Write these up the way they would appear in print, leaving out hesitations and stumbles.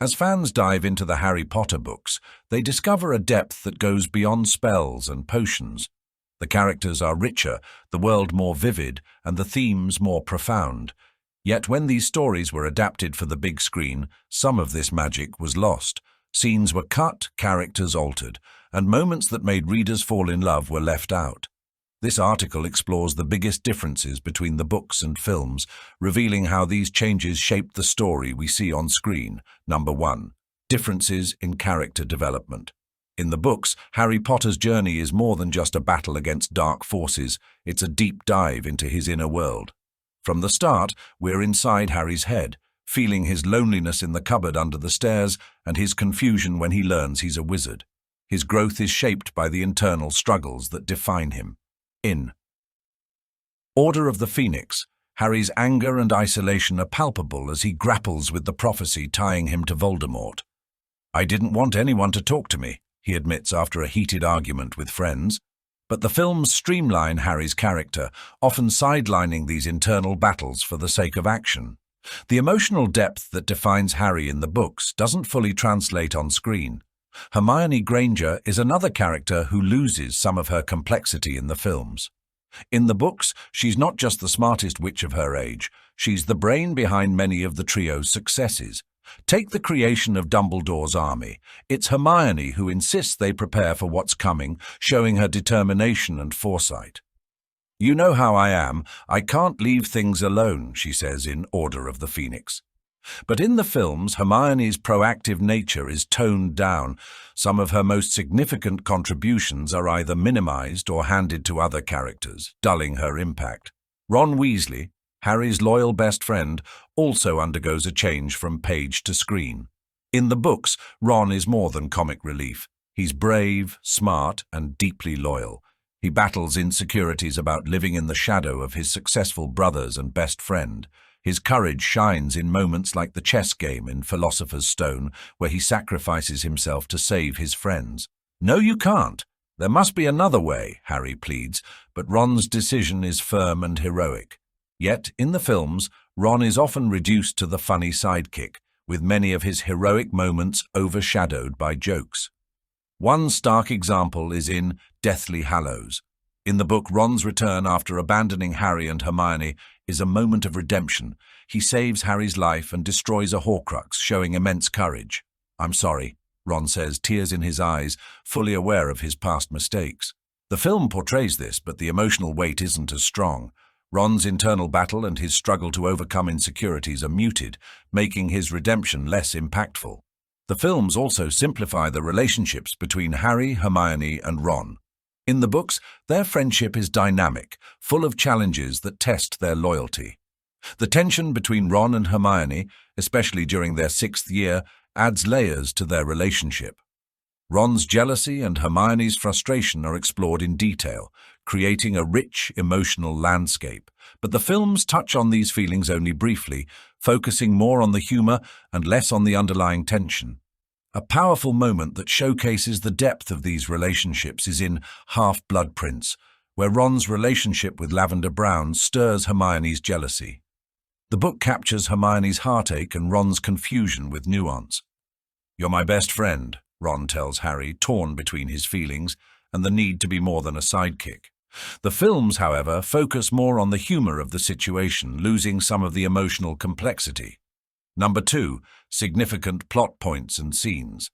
As fans dive into the Harry Potter books, they discover a depth that goes beyond spells and potions. The characters are richer, the world more vivid, and the themes more profound. Yet when these stories were adapted for the big screen, some of this magic was lost. Scenes were cut, characters altered, and moments that made readers fall in love were left out. This article explores the biggest differences between the books and films, revealing how these changes shaped the story we see on screen. Number 1. Differences in character development. In the books, Harry Potter's journey is more than just a battle against dark forces, it's a deep dive into his inner world. From the start, we're inside Harry's head, feeling his loneliness in the cupboard under the stairs and his confusion when he learns he's a wizard. His growth is shaped by the internal struggles that define him. In Order of the Phoenix, Harry's anger and isolation are palpable as he grapples with the prophecy tying him to Voldemort. "I didn't want anyone to talk to me," he admits after a heated argument with friends. But the films streamline Harry's character, often sidelining these internal battles for the sake of action. The emotional depth that defines Harry in the books doesn't fully translate on screen. Hermione Granger is another character who loses some of her complexity in the films. In the books, she's not just the smartest witch of her age, she's the brain behind many of the trio's successes. Take the creation of Dumbledore's army. It's Hermione who insists they prepare for what's coming, showing her determination and foresight. "You know how I am. I can't leave things alone," she says in Order of the Phoenix. But in the films, Hermione's proactive nature is toned down. Some of her most significant contributions are either minimized or handed to other characters, dulling her impact. Ron Weasley, Harry's loyal best friend, also undergoes a change from page to screen. In the books, Ron is more than comic relief. He's brave, smart, and deeply loyal. He battles insecurities about living in the shadow of his successful brothers and best friend. His courage shines in moments like the chess game in Philosopher's Stone, where he sacrifices himself to save his friends. "No, you can't. There must be another way," Harry pleads, but Ron's decision is firm and heroic. Yet, in the films, Ron is often reduced to the funny sidekick, with many of his heroic moments overshadowed by jokes. One stark example is in Deathly Hallows. In the book, Ron's return after abandoning Harry and Hermione is a moment of redemption. He saves Harry's life and destroys a Horcrux, showing immense courage. "I'm sorry," Ron says, tears in his eyes, fully aware of his past mistakes. The film portrays this, but the emotional weight isn't as strong. Ron's internal battle and his struggle to overcome insecurities are muted, making his redemption less impactful. The films also simplify the relationships between Harry, Hermione, and Ron. In the books, their friendship is dynamic, full of challenges that test their loyalty. The tension between Ron and Hermione, especially during their 6th year, adds layers to their relationship. Ron's jealousy and Hermione's frustration are explored in detail, creating a rich, emotional landscape. But the films touch on these feelings only briefly, focusing more on the humor and less on the underlying tension. A powerful moment that showcases the depth of these relationships is in Half-Blood Prince, where Ron's relationship with Lavender Brown stirs Hermione's jealousy. The book captures Hermione's heartache and Ron's confusion with nuance. "You're my best friend," Ron tells Harry, torn between his feelings and the need to be more than a sidekick. The films, however, focus more on the humor of the situation, losing some of the emotional complexity. Number 2. Significant plot points and scenes.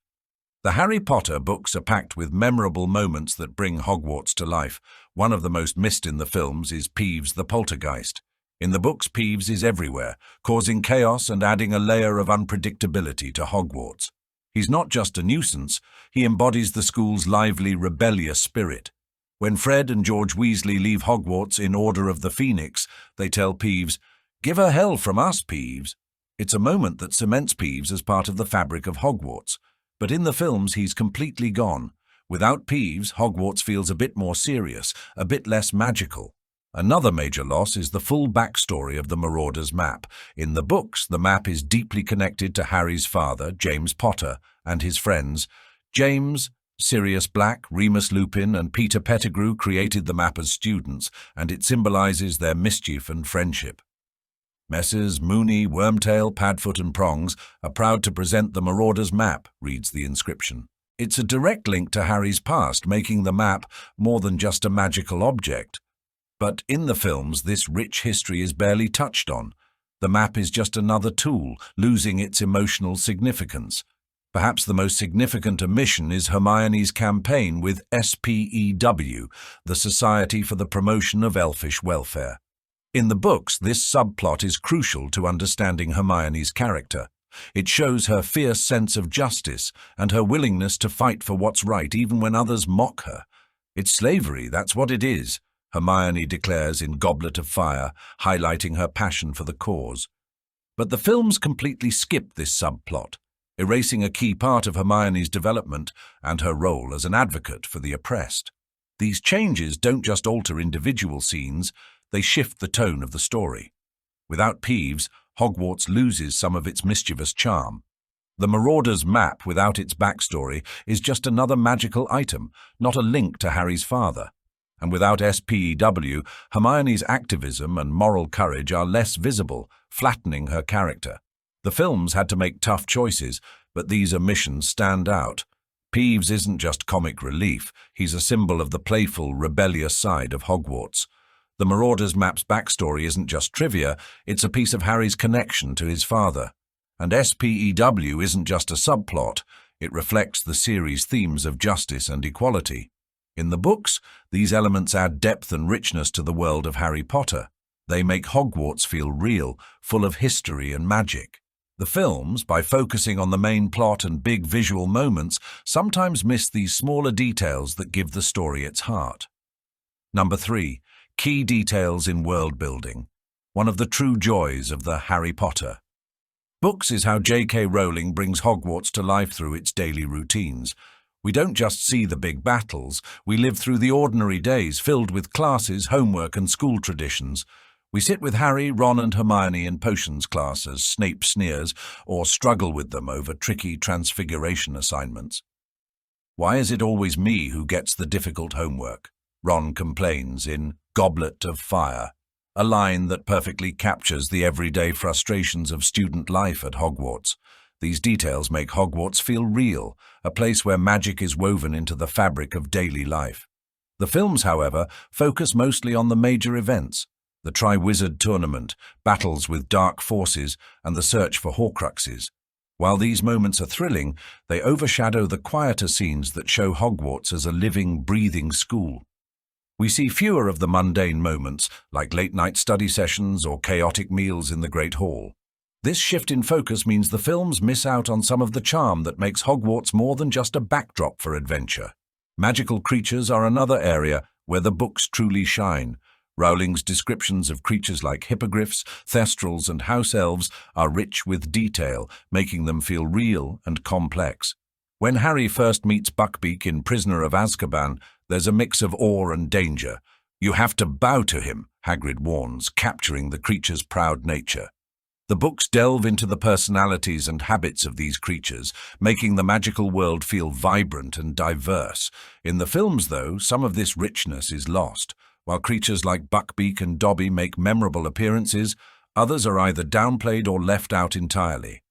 The Harry Potter books are packed with memorable moments that bring Hogwarts to life. One of the most missed in the films is Peeves the Poltergeist. In the books, Peeves is everywhere, causing chaos and adding a layer of unpredictability to Hogwarts. He's not just a nuisance, he embodies the school's lively, rebellious spirit. When Fred and George Weasley leave Hogwarts in Order of the Phoenix, they tell Peeves, "Give her hell from us, Peeves." It's a moment that cements Peeves as part of the fabric of Hogwarts. But in the films, he's completely gone. Without Peeves, Hogwarts feels a bit more serious, a bit less magical. Another major loss is the full backstory of the Marauders map. In the books, the map is deeply connected to Harry's father, James Potter, and his friends. James, Sirius Black, Remus Lupin, and Peter Pettigrew created the map as students, and it symbolizes their mischief and friendship. Messrs. Mooney, Wormtail, Padfoot and Prongs are proud to present the Marauder's Map, reads the inscription. It's a direct link to Harry's past, making the map more than just a magical object. But in the films, this rich history is barely touched on. The map is just another tool, losing its emotional significance. Perhaps the most significant omission is Hermione's campaign with SPEW, the Society for the Promotion of Elfish Welfare. In the books, this subplot is crucial to understanding Hermione's character. It shows her fierce sense of justice and her willingness to fight for what's right even when others mock her. It's slavery, that's what it is, Hermione declares in Goblet of Fire, highlighting her passion for the cause. But the films completely skip this subplot, erasing a key part of Hermione's development and her role as an advocate for the oppressed. These changes don't just alter individual scenes, they shift the tone of the story. Without Peeves, Hogwarts loses some of its mischievous charm. The Marauder's Map, without its backstory, is just another magical item, not a link to Harry's father. And without SPEW, Hermione's activism and moral courage are less visible, flattening her character. The films had to make tough choices, but these omissions stand out. Peeves isn't just comic relief, he's a symbol of the playful, rebellious side of Hogwarts. The Marauder's Map's backstory isn't just trivia, it's a piece of Harry's connection to his father. And SPEW isn't just a subplot, it reflects the series' themes of justice and equality. In the books, these elements add depth and richness to the world of Harry Potter. They make Hogwarts feel real, full of history and magic. The films, by focusing on the main plot and big visual moments, sometimes miss these smaller details that give the story its heart. Number 3. Key details in world building. One of the true joys of the Harry Potter. Books is how J.K. Rowling brings Hogwarts to life through its daily routines. We don't just see the big battles, we live through the ordinary days filled with classes, homework and school traditions. We sit with Harry, Ron and Hermione in potions class as Snape sneers, or struggle with them over tricky transfiguration assignments. Why is it always me who gets the difficult homework? Ron complains in Goblet of Fire, a line that perfectly captures the everyday frustrations of student life at Hogwarts. These details make Hogwarts feel real, a place where magic is woven into the fabric of daily life. The films, however, focus mostly on the major events, the Triwizard Tournament, battles with dark forces, and the search for Horcruxes. While these moments are thrilling, they overshadow the quieter scenes that show Hogwarts as a living, breathing school. We see fewer of the mundane moments, like late-night study sessions or chaotic meals in the Great Hall. This shift in focus means the films miss out on some of the charm that makes Hogwarts more than just a backdrop for adventure. Magical creatures are another area where the books truly shine. Rowling's descriptions of creatures like hippogriffs, thestrals, and house elves are rich with detail, making them feel real and complex. When Harry first meets Buckbeak in Prisoner of Azkaban, there's a mix of awe and danger. You have to bow to him, Hagrid warns, capturing the creature's proud nature. The books delve into the personalities and habits of these creatures, making the magical world feel vibrant and diverse. In the films, though, some of this richness is lost. While creatures like Buckbeak and Dobby make memorable appearances, others are either downplayed or left out entirely.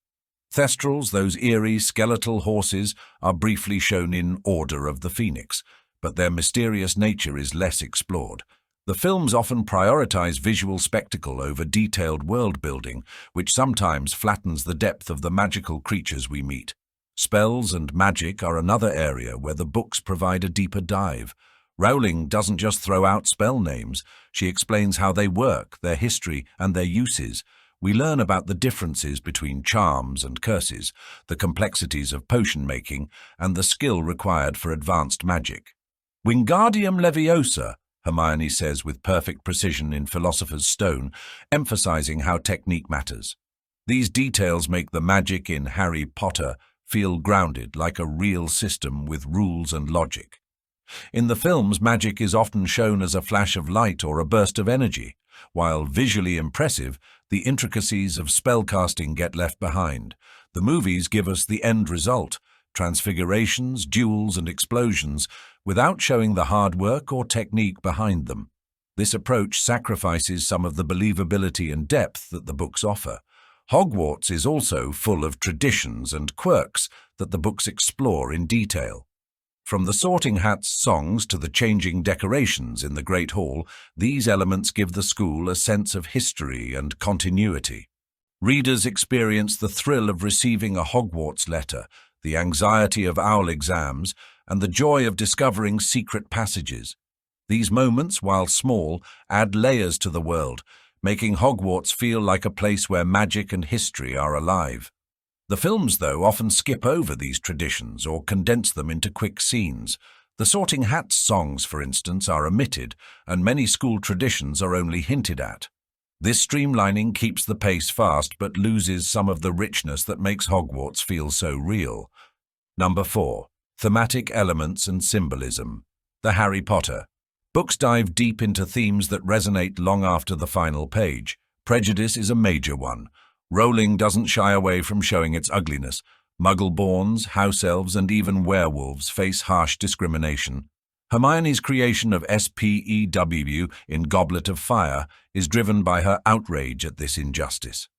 Thestrals, those eerie, skeletal horses, are briefly shown in Order of the Phoenix, but their mysterious nature is less explored. The films often prioritize visual spectacle over detailed world-building, which sometimes flattens the depth of the magical creatures we meet. Spells and magic are another area where the books provide a deeper dive. Rowling doesn't just throw out spell names, she explains how they work, their history, and their uses. We learn about the differences between charms and curses, the complexities of potion making, and the skill required for advanced magic. Wingardium Leviosa, Hermione says with perfect precision in Philosopher's Stone, emphasizing how technique matters. These details make the magic in Harry Potter feel grounded, like a real system with rules and logic. In the films, magic is often shown as a flash of light or a burst of energy. While visually impressive, the intricacies of spellcasting get left behind. The movies give us the end result, transfigurations, duels, and explosions, without showing the hard work or technique behind them. This approach sacrifices some of the believability and depth that the books offer. Hogwarts is also full of traditions and quirks that the books explore in detail. From the Sorting Hat's songs to the changing decorations in the Great Hall, these elements give the school a sense of history and continuity. Readers experience the thrill of receiving a Hogwarts letter, the anxiety of owl exams, and the joy of discovering secret passages. These moments, while small, add layers to the world, making Hogwarts feel like a place where magic and history are alive. The films, though, often skip over these traditions or condense them into quick scenes. The Sorting Hat's songs, for instance, are omitted, and many school traditions are only hinted at. This streamlining keeps the pace fast but loses some of the richness that makes Hogwarts feel so real. Number 4. Thematic elements and symbolism. The Harry Potter books dive deep into themes that resonate long after the final page. Prejudice is a major one. Rowling doesn't shy away from showing its ugliness. Muggle-borns, house elves, and even werewolves face harsh discrimination. Hermione's creation of SPEW in Goblet of Fire is driven by her outrage at this injustice.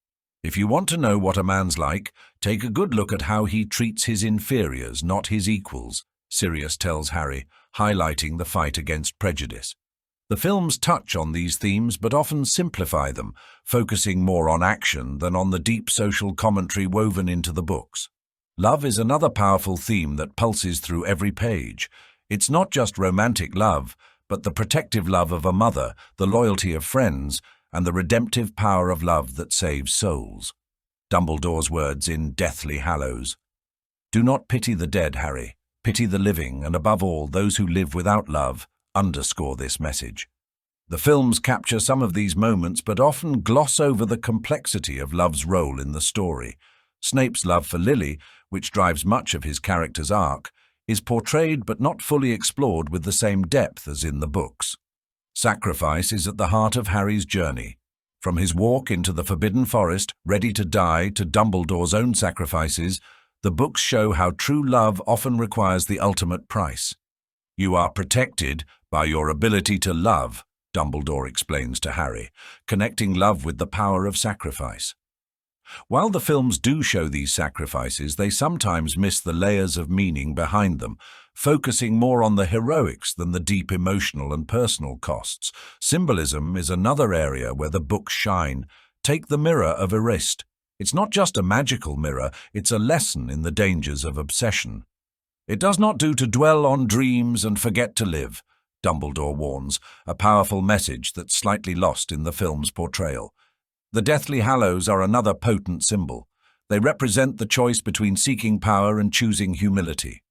If you want to know what a man's like, take a good look at how he treats his inferiors, not his equals, Sirius tells Harry, highlighting the fight against prejudice. The films touch on these themes but often simplify them, focusing more on action than on the deep social commentary woven into the books. Love is another powerful theme that pulses through every page. It's not just romantic love, but the protective love of a mother, the loyalty of friends, and the redemptive power of love that saves souls. Dumbledore's words in Deathly Hallows. Do not pity the dead, Harry. Pity the living, and above all, those who live without love, underscore this message. The films capture some of these moments but often gloss over the complexity of love's role in the story. Snape's love for Lily, which drives much of his character's arc, is portrayed but not fully explored with the same depth as in the books. Sacrifice is at the heart of Harry's journey. From his walk into the Forbidden Forest, ready to die, to Dumbledore's own sacrifices, the books show how true love often requires the ultimate price. You are protected by your ability to love, Dumbledore explains to Harry, connecting love with the power of sacrifice. While the films do show these sacrifices, they sometimes miss the layers of meaning behind them, focusing more on the heroics than the deep emotional and personal costs. Symbolism is another area where the books shine. Take the Mirror of Erist. It's not just a magical mirror, it's a lesson in the dangers of obsession. It does not do to dwell on dreams and forget to live, Dumbledore warns, a powerful message that's slightly lost in the film's portrayal. The Deathly Hallows are another potent symbol. They represent the choice between seeking power and choosing humility.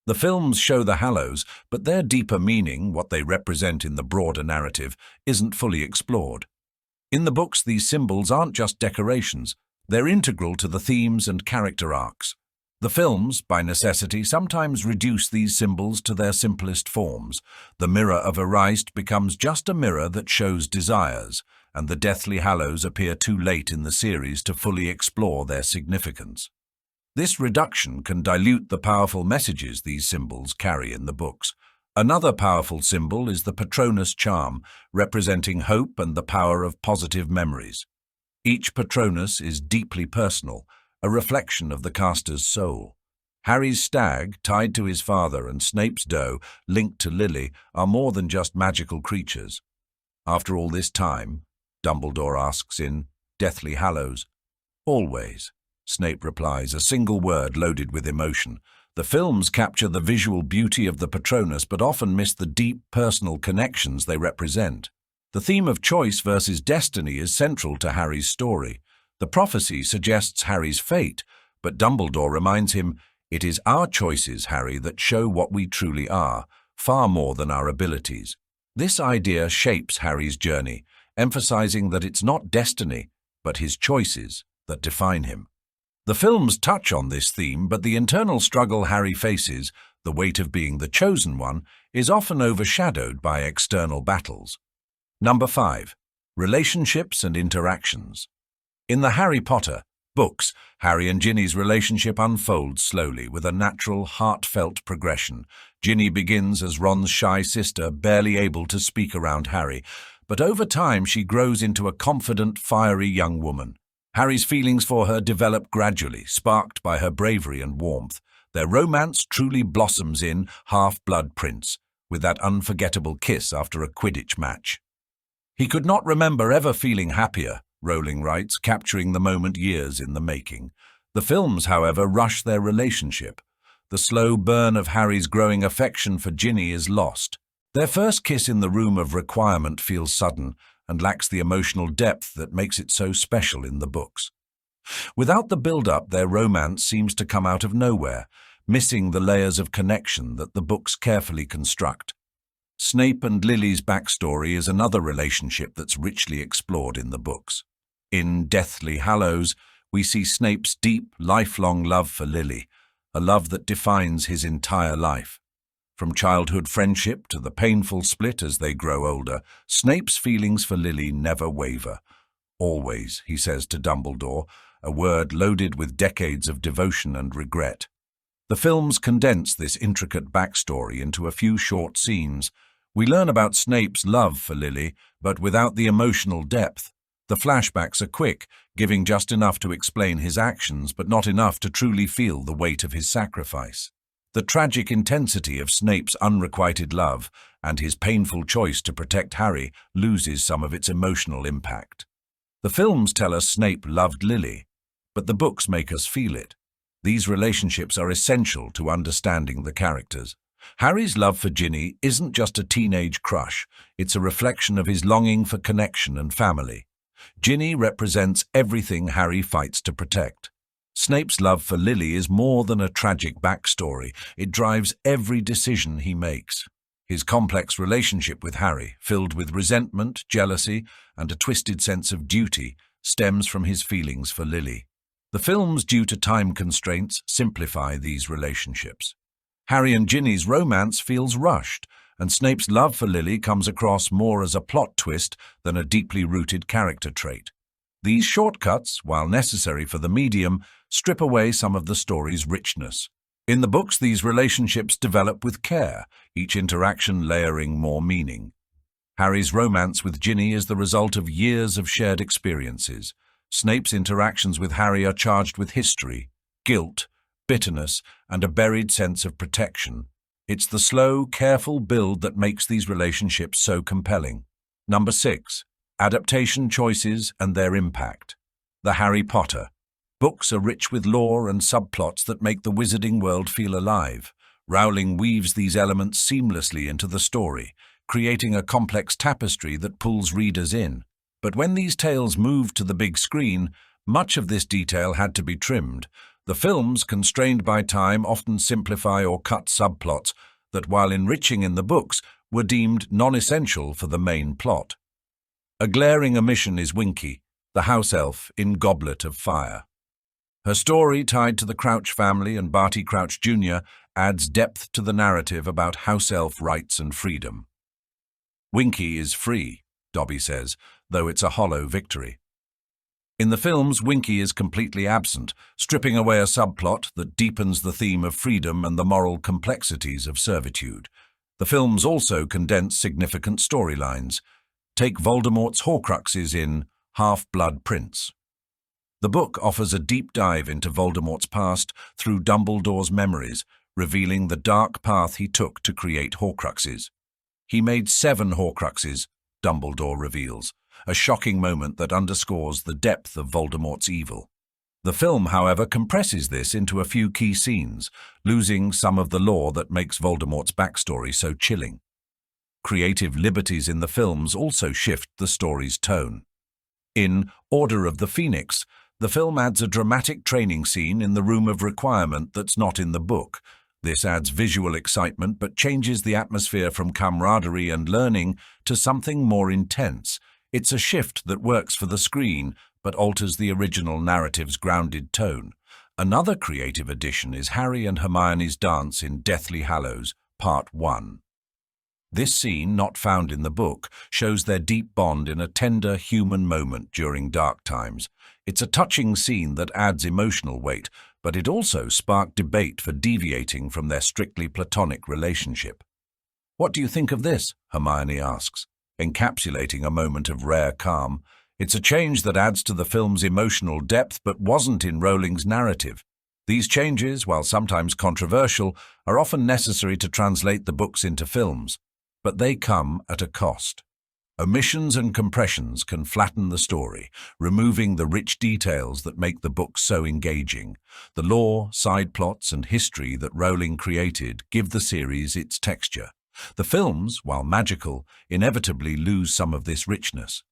The films show the Hallows, but their deeper meaning, what they represent in the broader narrative, isn't fully explored. In the books, these symbols aren't just decorations. They're integral to the themes and character arcs. The films, by necessity, sometimes reduce these symbols to their simplest forms. The Mirror of Erist becomes just a mirror that shows desires, and the Deathly Hallows appear too late in the series to fully explore their significance. This reduction can dilute the powerful messages these symbols carry in the books. Another powerful symbol is the Patronus charm, representing hope and the power of positive memories. Each Patronus is deeply personal, a reflection of the caster's soul. Harry's stag, tied to his father, and Snape's doe, linked to Lily, are more than just magical creatures. After all this time, Dumbledore asks in Deathly Hallows. Always, Snape replies, a single word loaded with emotion. The films capture the visual beauty of the Patronus but often miss the deep personal connections they represent. The theme of choice versus destiny is central to Harry's story. The prophecy suggests Harry's fate, but Dumbledore reminds him, it is our choices, Harry, that show what we truly are, far more than our abilities. This idea shapes Harry's journey, emphasizing that it's not destiny, but his choices that define him. The films touch on this theme, but the internal struggle Harry faces, the weight of being the chosen one, is often overshadowed by external battles. Number 5. Relationships and interactions. In the Harry Potter books, Harry and Ginny's relationship unfolds slowly with a natural, heartfelt progression. Ginny begins as Ron's shy sister, barely able to speak around Harry, but over time she grows into a confident, fiery young woman. Harry's feelings for her develop gradually, sparked by her bravery and warmth. Their romance truly blossoms in Half-Blood Prince, with that unforgettable kiss after a Quidditch match. He could not remember ever feeling happier, Rowling writes, capturing the moment years in the making. The films, however, rush their relationship. The slow burn of Harry's growing affection for Ginny is lost. Their first kiss in the Room of Requirement feels sudden and lacks the emotional depth that makes it so special in the books. Without the build-up, their romance seems to come out of nowhere, missing the layers of connection that the books carefully construct. Snape and Lily's backstory is another relationship that's richly explored in the books. In Deathly Hallows, we see Snape's deep, lifelong love for Lily, a love that defines his entire life. From childhood friendship to the painful split as they grow older, Snape's feelings for Lily never waver. Always, he says to Dumbledore, a word loaded with decades of devotion and regret. The films condense this intricate backstory into a few short scenes. We learn about Snape's love for Lily, but without the emotional depth. The flashbacks are quick, giving just enough to explain his actions, but not enough to truly feel the weight of his sacrifice. The tragic intensity of Snape's unrequited love and his painful choice to protect Harry loses some of its emotional impact. The films tell us Snape loved Lily, but the books make us feel it. These relationships are essential to understanding the characters. Harry's love for Ginny isn't just a teenage crush, it's a reflection of his longing for connection and family. Ginny represents everything Harry fights to protect. Snape's love for Lily is more than a tragic backstory. It drives every decision he makes. His complex relationship with Harry, filled with resentment, jealousy, and a twisted sense of duty, stems from his feelings for Lily. The films, due to time constraints, simplify these relationships. Harry and Ginny's romance feels rushed, and Snape's love for Lily comes across more as a plot twist than a deeply rooted character trait. These shortcuts, while necessary for the medium, strip away some of the story's richness. In the books, these relationships develop with care, each interaction layering more meaning. Harry's romance with Ginny is the result of years of shared experiences. Snape's interactions with Harry are charged with history, guilt, bitterness, and a buried sense of protection. It's the slow, careful build that makes these relationships so compelling. Number 6. Adaptation choices and their impact. The Harry Potter. Books are rich with lore and subplots that make the wizarding world feel alive. Rowling weaves these elements seamlessly into the story, creating a complex tapestry that pulls readers in. But when these tales moved to the big screen, much of this detail had to be trimmed. The films, constrained by time, often simplify or cut subplots that, while enriching in the books, were deemed non-essential for the main plot. A glaring omission is Winky, the house elf in Goblet of Fire. Her story, tied to the Crouch family and Barty Crouch Jr., adds depth to the narrative about house elf rights and freedom. Winky is free, Dobby says, though it's a hollow victory. In the films, Winky is completely absent, stripping away a subplot that deepens the theme of freedom and the moral complexities of servitude. The films also condense significant storylines. Take Voldemort's Horcruxes in Half-Blood Prince. The book offers a deep dive into Voldemort's past through Dumbledore's memories, revealing the dark path he took to create Horcruxes. He made 7 Horcruxes, Dumbledore reveals, a shocking moment that underscores the depth of Voldemort's evil. The film, however, compresses this into a few key scenes, losing some of the lore that makes Voldemort's backstory so chilling. Creative liberties in the films also shift the story's tone. In Order of the Phoenix, the film adds a dramatic training scene in the Room of Requirement that's not in the book. This adds visual excitement but changes the atmosphere from camaraderie and learning to something more intense. It's a shift that works for the screen but alters the original narrative's grounded tone. Another creative addition is Harry and Hermione's dance in Deathly Hallows, Part 1. This scene, not found in the book, shows their deep bond in a tender human moment during dark times. It's a touching scene that adds emotional weight, but it also sparked debate for deviating from their strictly platonic relationship. "What do you think of this?" Hermione asks. encapsulating a moment of rare calm. It's a change that adds to the film's emotional depth but wasn't in Rowling's narrative. These changes, while sometimes controversial, are often necessary to translate the books into films, but they come at a cost. Omissions and compressions can flatten the story, removing the rich details that make the book so engaging. The lore, side plots, and history that Rowling created give the series its texture. The films, while magical, inevitably lose some of this richness.